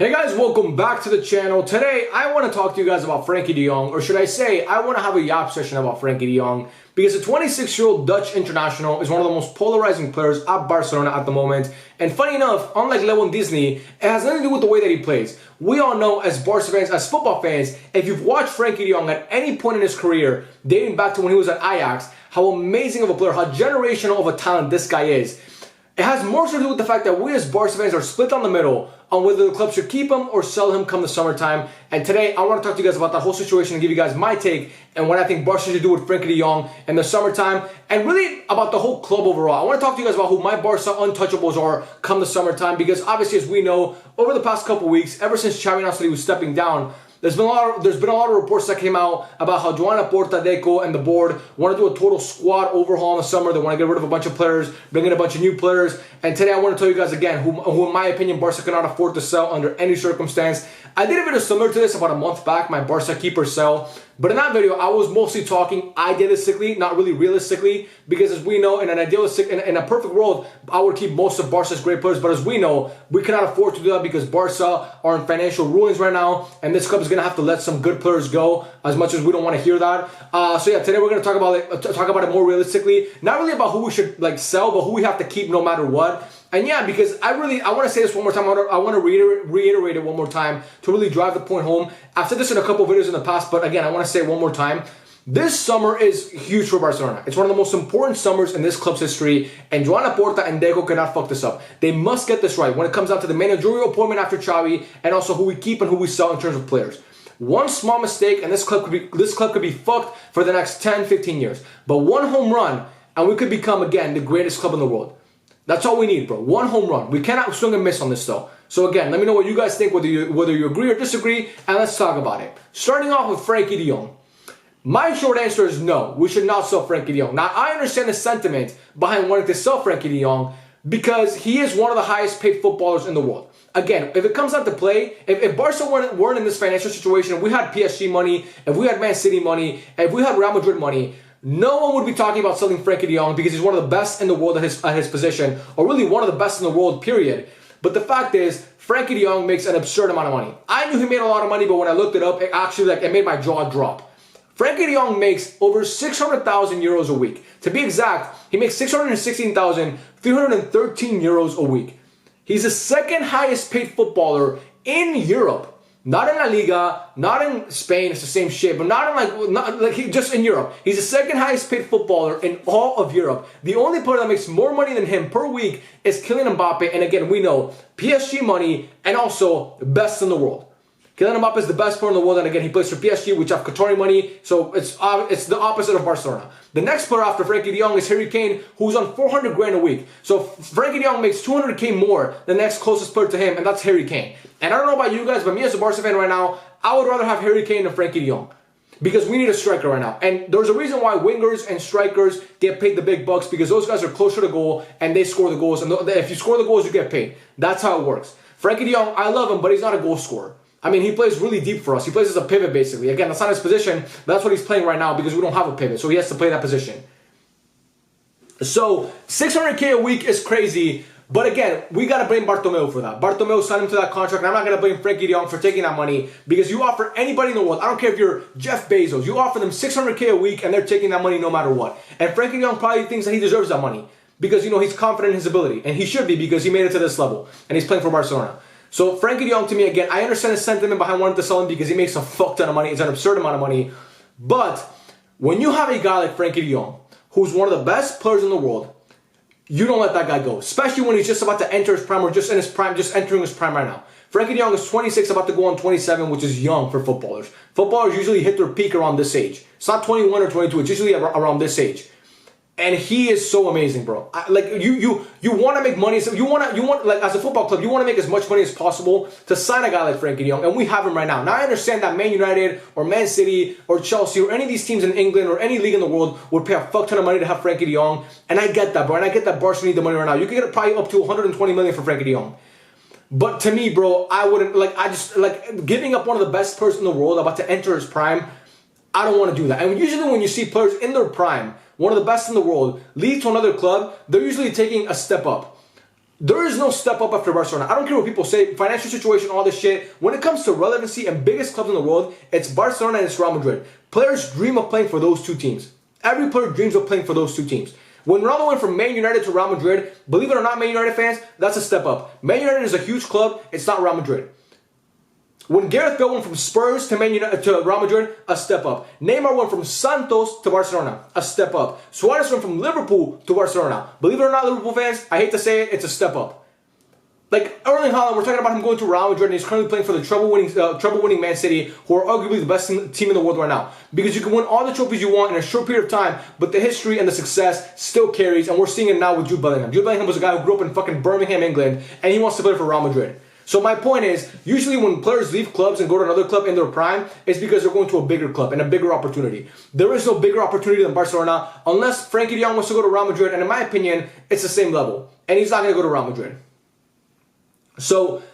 Hey guys, welcome back to the channel. Today, I want to talk to you guys about Frenkie de Jong, or should I say, I want to have a yap session about Frenkie de Jong, because the 26-year-old Dutch international is one of the most polarizing players at Barcelona at the moment. And funny enough, unlike Disney, it has nothing to do with the way that he plays. We all know as Barca fans, as football fans, if you've watched Frenkie de Jong at any point in his career, dating back to when he was at Ajax, how amazing of a player, how generational of a talent this guy is. It has more to do with the fact that we as Barca fans are split down the middle on whether the club should keep him or sell him come the summertime. And today, I want to talk to you guys about that whole situation and give you guys my take and what I think Barca should do with Frenkie de Jong in the summertime, and really about the whole club overall. I want to talk to you guys about who my Barca untouchables are come the summertime, because obviously, as we know, over the past couple weeks, ever since Xavi announced that he was stepping down, there's been a lot of reports that came out about how Joan Laporta, Deco, and the board want to do a total squad overhaul in the summer. They want to get rid of a bunch of players, bring in a bunch of new players. And today I want to tell you guys again who in my opinion, Barca cannot afford to sell under any circumstance. I did a video similar to this about a month back, my Barca keeper sell. But in that video, I was mostly talking idealistically, not really realistically, because as we know, in an idealistic, in a perfect world, I would keep most of Barca's great players. But as we know, we cannot afford to do that because Barca are in financial ruins right now, and this club is going to have to let some good players go, as much as we don't want to hear that. So yeah, today we're going to talk about it more realistically, not really about who we should sell, but who we have to keep no matter what. And yeah, because I want to say this one more time. I want to reiterate it one more time to really drive the point home. I've said this in a couple of videos in the past, but again, I want to say it one more time. This summer is huge for Barcelona. It's one of the most important summers in this club's history, and Joan Laporta and Deco cannot fuck this up. They must get this right when it comes down to the managerial appointment after Xavi, and also who we keep and who we sell in terms of players. One small mistake, and this club could be fucked for the next 10, 15 years. But one home run, and we could become again the greatest club in the world. That's all we need, bro. One home run. We cannot swing and miss on this, though. So again, let me know what you guys think, whether you agree or disagree, and let's talk about it. Starting off with Frenkie de Jong. My short answer is no. We should not sell Frenkie de Jong. Now, I understand the sentiment behind wanting to sell Frenkie de Jong because he is one of the highest paid footballers in the world. Again, if it comes out to play, if Barca weren't in this financial situation, if we had PSG money, if we had Man City money, if we had Real Madrid money, no one would be talking about selling Frenkie de Jong because he's one of the best in the world at his position, or really one of the best in the world, period. But the fact is, Frenkie de Jong makes an absurd amount of money. I knew he made a lot of money, but when I looked it up, it made my jaw drop. Frenkie de Jong makes over 600,000 euros a week. To be exact, he makes 616,313 euros a week. He's the second highest paid footballer in Europe. Not in La Liga, not in Spain, it's the same shit, but just in Europe. He's the second highest paid footballer in all of Europe. The only player that makes more money than him per week is Kylian Mbappe, and again, we know PSG money and also best in the world. Kylian Mbappe is the best player in the world, and again, he plays for PSG, which have Qatari money, so it's the opposite of Barcelona. The next player after Frenkie de Jong is Harry Kane, who's on 400 grand a week. So Frenkie de Jong makes 200k more than the next closest player to him, and that's Harry Kane. And I don't know about you guys, but me as a Barca fan right now, I would rather have Harry Kane than Frenkie de Jong. Because we need a striker right now. And there's a reason why wingers and strikers get paid the big bucks, because those guys are closer to goal and they score the goals. And if you score the goals, you get paid. That's how it works. Frenkie de Jong, I love him, but he's not a goal scorer. I mean, he plays really deep for us. He plays as a pivot, basically. Again, that's not his position, but that's what he's playing right now because we don't have a pivot. So he has to play that position. So 600k a week is crazy. But again, we got to blame Bartomeu for that. Bartomeu signed him to that contract, and I'm not going to blame Frenkie de Jong for taking that money, because you offer anybody in the world, I don't care if you're Jeff Bezos, you offer them 600k a week and they're taking that money no matter what. And Frenkie de Jong probably thinks that he deserves that money because, he's confident in his ability, and he should be because he made it to this level and he's playing for Barcelona. So Frenkie de Jong, to me, again, I understand the sentiment behind wanting to sell him because he makes a fuck ton of money. It's an absurd amount of money. But when you have a guy like Frenkie de Jong, who's one of the best players in the world, you don't let that guy go, especially when he's just about to enter his prime, or just in his prime, just entering his prime right now. Frenkie de Jong is 26, about to go on 27, which is young for footballers. Footballers usually hit their peak around this age. It's not 21 or 22, it's usually around this age. And he is so amazing, bro. You want to make money. So you want as a football club, you want to make as much money as possible to sign a guy like Frenkie de Jong, and we have him right now. Now I understand that Man United or Man City or Chelsea or any of these teams in England or any league in the world would pay a fuck ton of money to have Frenkie de Jong, and I get that, bro. And I get that Barca need the money right now. You could get probably up to 120 million for Frenkie de Jong. But to me, bro, I wouldn't giving up one of the best players in the world about to enter his prime. I don't want to do that. And usually when you see players in their prime, one of the best in the world, leave to another club, they're usually taking a step up. There is no step up after Barcelona. I don't care what people say, financial situation, all this shit. When it comes to relevancy and biggest clubs in the world, it's Barcelona and it's Real Madrid. Players dream of playing for those two teams. Every player dreams of playing for those two teams. When Ronaldo went from Man United to Real Madrid, believe it or not, Man United fans, that's a step up. Man United is a huge club. It's not Real Madrid. When Gareth Bale went from Spurs to Man United to Real Madrid, a step up. Neymar went from Santos to Barcelona, a step up. Suarez went from Liverpool to Barcelona. Believe it or not, Liverpool fans, I hate to say it, it's a step up. Like Erling Haaland, we're talking about him going to Real Madrid, and he's currently playing for the treble-winning Man City, who are arguably the best team in the world right now. Because you can win all the trophies you want in a short period of time, but the history and the success still carries, and we're seeing it now with Jude Bellingham. Jude Bellingham was a guy who grew up in fucking Birmingham, England, and he wants to play for Real Madrid. So my point is, usually when players leave clubs and go to another club in their prime, it's because they're going to a bigger club and a bigger opportunity. There is no bigger opportunity than Barcelona, unless Frenkie de Jong wants to go to Real Madrid, and in my opinion, it's the same level. And he's not going to go to Real Madrid. So,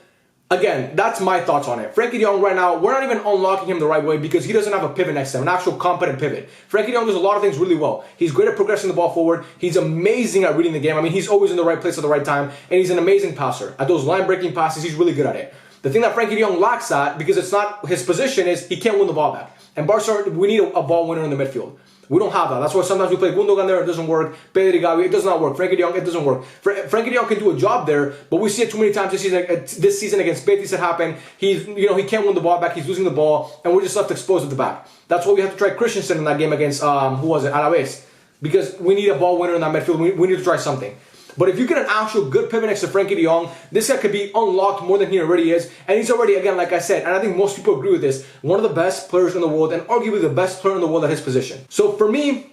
again, that's my thoughts on it. Frenkie de Jong right now, we're not even unlocking him the right way because he doesn't have a pivot next to him, an actual competent pivot. Frenkie de Jong does a lot of things really well. He's great at progressing the ball forward. He's amazing at reading the game. I mean, he's always in the right place at the right time, and he's an amazing passer. At those line-breaking passes, he's really good at it. The thing that Frenkie de Jong lacks at, because it's not his position, is he can't win the ball back. And Barca, we need a ball winner in the midfield. We don't have that. That's why sometimes we play Gundogan there, it doesn't work. Pedri, Gavi, it does not work. Frenkie de Jong, it doesn't work. Frenkie de Jong can do a job there, but we see it too many times this season against Betis it happened. He can't win the ball back, he's losing the ball, and we're just left exposed at the back. That's why we have to try Christensen in that game against, who was it, Alaves. Because we need a ball winner in that midfield, we need to try something. But if you get an actual good pivot next to Frenkie de Jong, this guy could be unlocked more than he already is. And he's already, again, like I said, and I think most people agree with this, one of the best players in the world and arguably the best player in the world at his position. So for me,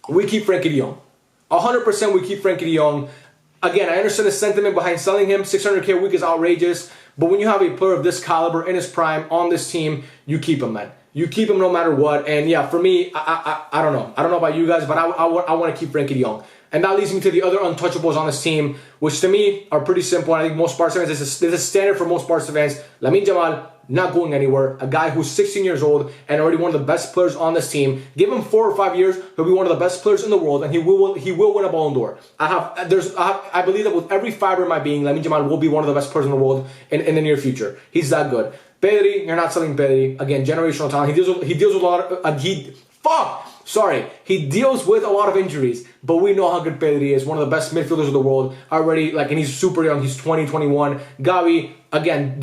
we keep Frenkie de Jong. 100% we keep Frenkie de Jong. Again, I understand the sentiment behind selling him. 600K a week is outrageous. But when you have a player of this caliber in his prime on this team, you keep him, man. You keep him no matter what. And yeah, for me, I don't know. I don't know about you guys, but I want to keep Frenkie de Jong. And that leads me to the other untouchables on this team, which to me are pretty simple. And I think most Barca fans, this is a standard for most Barca fans. Lamine Yamal, not going anywhere. A guy who's 16 years old and already one of the best players on this team. Give him 4 or 5 years, he'll be one of the best players in the world, and he will win a Ballon d'Or. I believe that with every fiber in my being, Lamine Yamal will be one of the best players in the world in the near future. He's that good. Pedri, you're not selling Pedri. Again, generational talent. He deals with a lot of he deals with a lot of injuries, but we know how good Pedri is, one of the best midfielders of the world already, and he's super young, he's 20, 21. Gavi, again,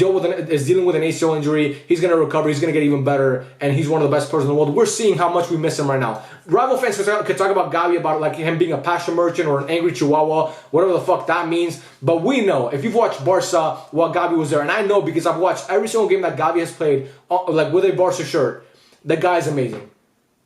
is dealing with an ACL injury. He's going to recover, he's going to get even better, and he's one of the best players in the world. We're seeing how much we miss him right now. Rival fans could talk about Gavi, about like him being a passion merchant or an angry chihuahua, whatever the fuck that means, but we know, if you've watched Barca while Gavi was there, and I know because I've watched every single game that Gavi has played, like with a Barca shirt, the guy's amazing.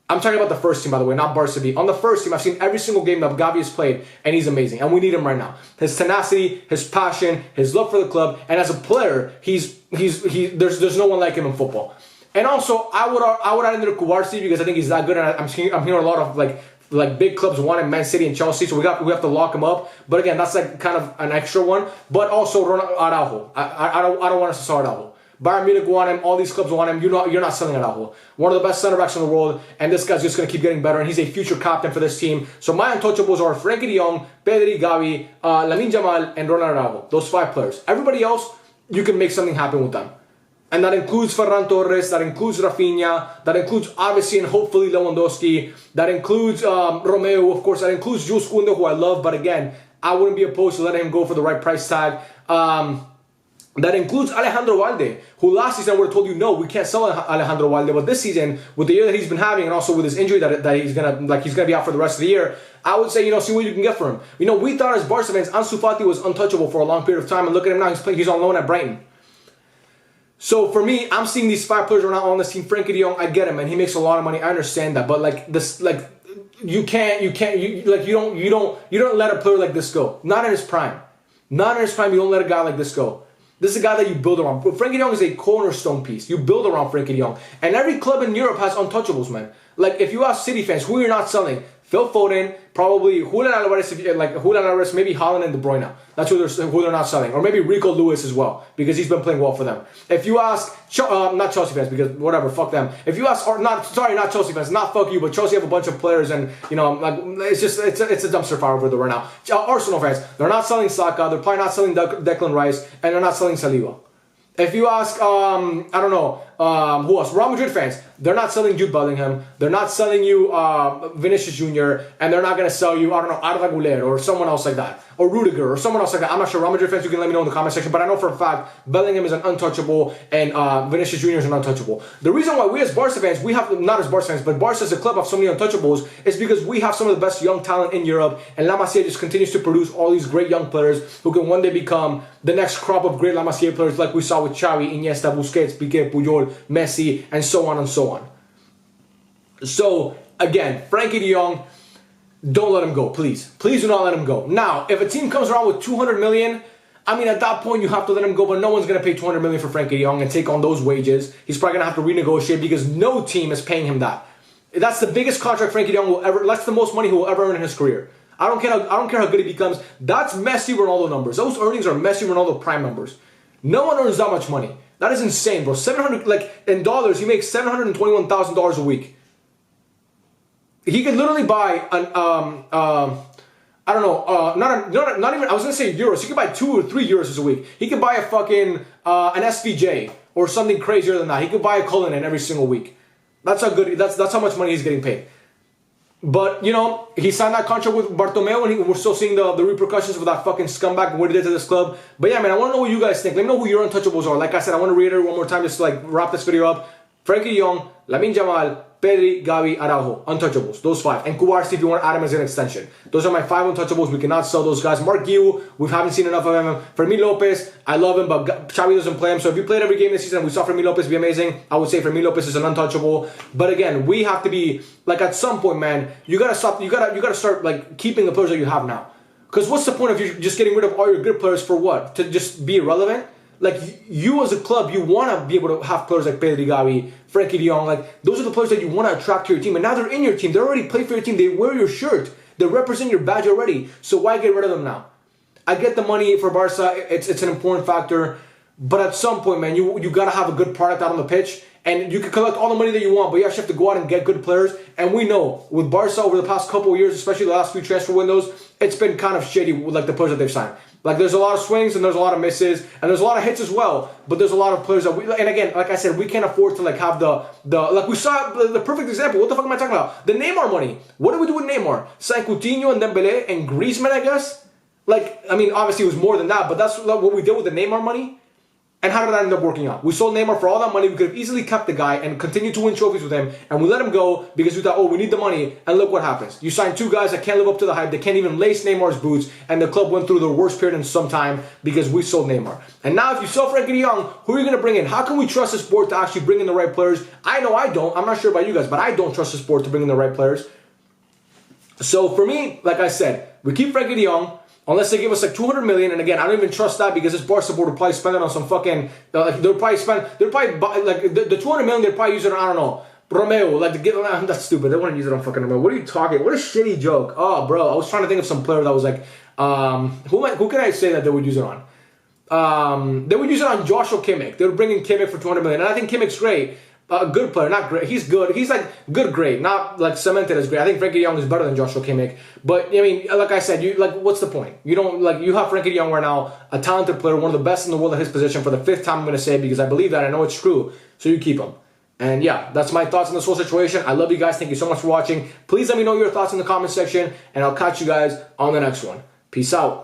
I'm talking about the first team, by the way, not Barca B. On the first team, I've seen every single game that Gavi has played, and he's amazing. And we need him right now. His tenacity, his passion, his love for the club, and as a player, there's no one like him in football. And also, I would add in there Kubarsi because I think he's that good, and I'm hearing a lot of like big clubs wanting Man City and Chelsea, so we have to lock him up. But again, that's like kind of an extra one. But also Araujo. I don't want us to sell Araujo. Bayern Munich want him, all these clubs want him, you're not selling Araujo. One of the best center backs in the world, and this guy's just going to keep getting better, and he's a future captain for this team. So my untouchables are Frenkie de Jong, Pedri, Gavi, Lamine Yamal, and Ronald Araujo. Those 5 players. Everybody else, you can make something happen with them. And that includes Ferran Torres, that includes Rafinha, that includes obviously and hopefully Lewandowski, that includes Romeo, of course, that includes Jules Koundé, who I love, but again, I wouldn't be opposed to letting him go for the right price tag. That includes Alejandro Valde, who last season I would have told you, no, we can't sell Alejandro Valde. But this season, with the year that he's been having, and also with his injury that he's gonna be out for the rest of the year, I would say, see what you can get for him. We thought as Barca fans, Ansu Fati was untouchable for a long period of time, and look at him now, he's on loan at Brighton. So for me, I'm seeing these 5 players are not on this team. Frenkie de Jong, I get him, and he makes a lot of money. I understand that, but you don't let a player like this go. Not in his prime. Not in his prime. You don't let a guy like this go. This is a guy that you build around. Frenkie de Jong is a cornerstone piece. You build around Frenkie de Jong. And every club in Europe has untouchables, man. Like, if you ask City fans, who you're not selling, Phil Foden, probably Julian Alvarez, maybe Haaland and De Bruyne. That's who they're not selling. Or maybe Rico Lewis as well, because he's been playing well for them. If you ask, not Chelsea fans, because whatever, fuck them. If you ask, not Chelsea fans, not fuck you, but Chelsea have a bunch of players, and it's a dumpster fire over there right now. Arsenal fans, they're not selling Saka, they're probably not selling Declan Rice, and they're not selling Saliba. If you ask, I don't know, who else? Real Madrid fans, they're not selling Jude Bellingham. They're not selling you Vinicius Jr. And they're not going to sell you, I don't know, Arda Güler or someone else like that. Or Rudiger or someone else like that. I'm not sure. Real Madrid fans, you can let me know in the comment section. But I know for a fact, Bellingham is an untouchable and Vinicius Jr. is an untouchable. The reason why we as Barca fans, we have, not as Barca fans, but Barca as a club have so many untouchables is because we have some of the best young talent in Europe. And La Masia just continues to produce all these great young players who can one day become the next crop of great La Masia players like we saw with Xavi, Iniesta, Busquets, Piqué, Puyol, Messi, and so on and so on. So, again, Frenkie de Jong, don't let him go, please. Please do not let him go. Now, if a team comes around with 200 million, I mean, at that point, you have to let him go, but no one's going to pay 200 million for Frenkie de Jong and take on those wages. He's probably going to have to renegotiate because no team is paying him that. That's the biggest contract Frenkie de Jong will ever, that's the most money he will ever earn in his career. I don't care how good he becomes. That's Messi Ronaldo numbers. Those earnings are Messi Ronaldo prime numbers. No one earns that much money. That is insane, bro. 700, like, in dollars, he makes $721,000 a week. He could literally buy an, I don't know, not even, I was going to say euros. He could buy 2 or 3 euros a week. He could buy a fucking, an SVJ or something crazier than that. He could buy a Cullinan every single week. That's how good, that's how much money he's getting paid. But, you know, he signed that contract with Bartomeu, and we're still seeing the repercussions of that fucking scumbag and what he did to this club. But yeah, man, I want to know what you guys think. Let me know who your untouchables are. Like I said, I want to reiterate one more time just to, like, wrap this video up. Frenkie de Jong, Lamine Yamal, Pedri, Gavi, Araujo. Untouchables. Those 5. And Kubarsi if you want to add him as an extension. Those are my 5 untouchables. We cannot sell those guys. Mark Guiu, we haven't seen enough of him. Fermin Lopez, I love him, but Xavi doesn't play him. So if you played every game this season and we saw Fermin Lopez be amazing, I would say Fermin Lopez is an untouchable. But again, we have to be, like, at some point, man, you gotta stop, you gotta start, like, keeping the players that you have now. Because what's the point of you just getting rid of all your good players for what? To just be irrelevant? Like, you as a club, you want to be able to have players like Pedri, Gavi, Frenkie de Jong. Like, those are the players that you want to attract to your team. And now they're in your team. They already play for your team. They wear your shirt. They represent your badge already. So why get rid of them now? I get the money for Barca. It's an important factor. But at some point, man, you got to have a good product out on the pitch. And you can collect all the money that you want, but you actually have to go out and get good players. And we know, with Barca over the past couple of years, especially the last few transfer windows, it's been kind of shady with, like, the players that they've signed. Like, there's a lot of swings and there's a lot of misses and there's a lot of hits as well. But there's a lot of players that we, and again, like I said, we can't afford to, like, have the like we saw the perfect example. What the fuck am I talking about? The Neymar money. What do we do with Neymar? Sign Coutinho and Dembele and Griezmann, I guess. Like, I mean, obviously it was more than that, but that's what we did with the Neymar money. And how did that end up working out? We sold Neymar for all that money. We could have easily kept the guy and continued to win trophies with him. And we let him go because we thought, oh, we need the money. And look what happens. You signed 2 guys that can't live up to the hype. They can't even lace Neymar's boots. And the club went through the worst period in some time because we sold Neymar. And now if you sell Frenkie de Jong, who are you going to bring in? How can we trust the sport to actually bring in the right players? I know I don't. I'm not sure about you guys, but I don't trust the sport to bring in the right players. So for me, like I said, we keep Frenkie de Jong. Unless they give us like 200 million, and again, I don't even trust that because this Barca board will probably spend it on some fucking. Like they'll probably buy, like the 200 million. They'll probably use it on, I don't know, Romeo. Like to get, that's stupid. They want to use it on fucking Romeo. What are you talking? What a shitty joke. Oh, bro, I was trying to think of some player that was like, who can I say that they would use it on? They would use it on Joshua Kimmich. They would bring in Kimmich for 200 million, and I think Kimmich's great. A good player, not great. He's good. He's like good, great, not like cemented as great. I think Frenkie de Jong is better than Joshua Kimmich. But I mean, like I said, you like, what's the point? You don't like you have Frenkie de Jong right now, a talented player, one of the best in the world at his position. For the 5th time, I'm going to say it because I believe that. I know it's true. So you keep him. And yeah, that's my thoughts on this whole situation. I love you guys. Thank you so much for watching. Please let me know your thoughts in the comment section, and I'll catch you guys on the next one. Peace out.